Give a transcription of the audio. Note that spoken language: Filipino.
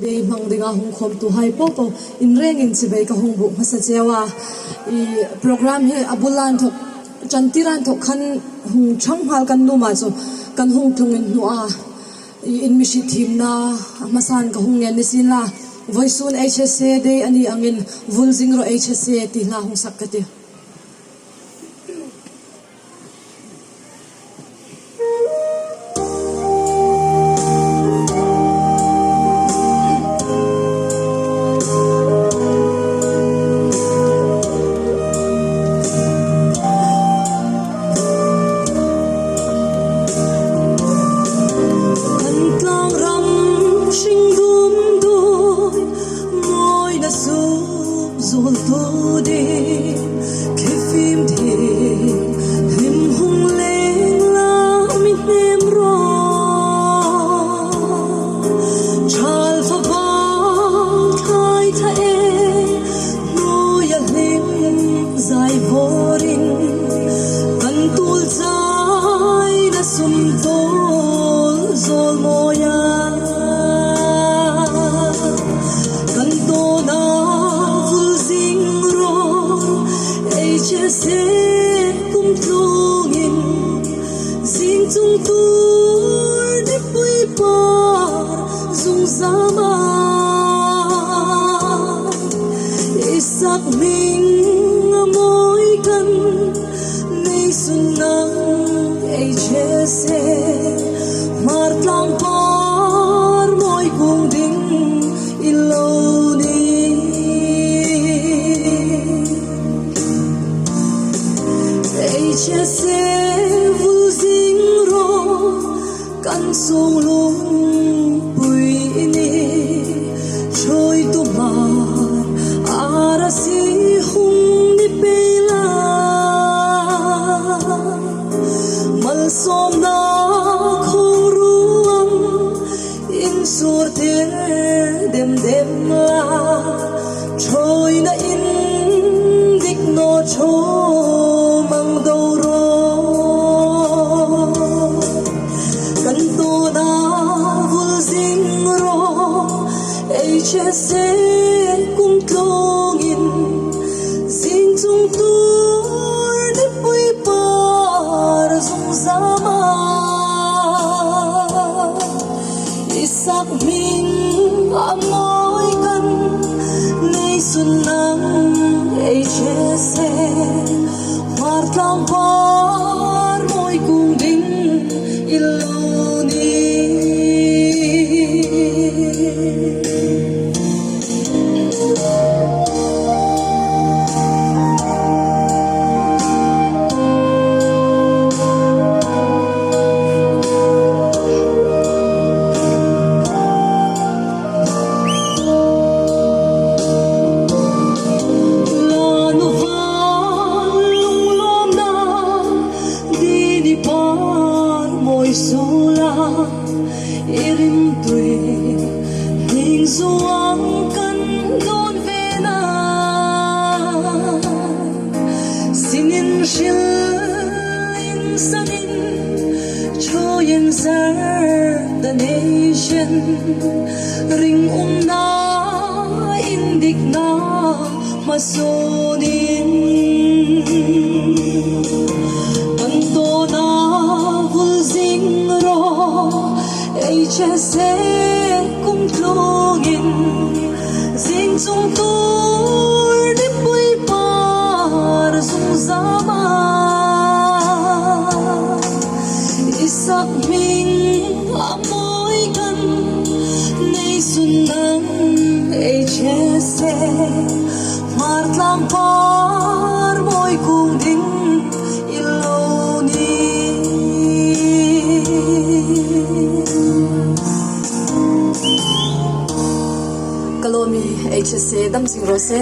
dei mang dinga hung khom tu hai po to in reng in chibei ka hung bu masa chewa I program he abulan thok chantiran thok khan hung chang hal kan nu ma cho kan hung thung in nu a in mi shi thim na masan ka hung ngen ni sin la voisun HSA dei ani angin vulzing ro HSA ti la hung sakati zol to de kefim de him hung leng la mi nem ro chal fa ba khai tha e no ya lim zai vorin kan tul zai na sum to zol moya kan to na se kum tlungin sing chung tur de pui par zung zama isak ming amoy kan nei sunang HSA martlang par moy kung ding iloni HSA vulzing ro kan sung lung pui ini choi tu mar ara si hung ni pela mal som na khong ruang in sur ter dem la choi na in dik no cho mang do HSA kum tlongin sing chung tur de pui par zung zama isak min amoy kan nei sunang HSA wartlang par moy kung ding iloni sula irim tui ning zuang kan don vena singin shil in sangin choyen zar the nation ring na indik na masonin kanto na HSA kum tlungin sing chung tur de pui par zung zama isak ming amoy kan nei sunang HSA martlang par moy kung ding iloni Kalomi HSA dam sing rose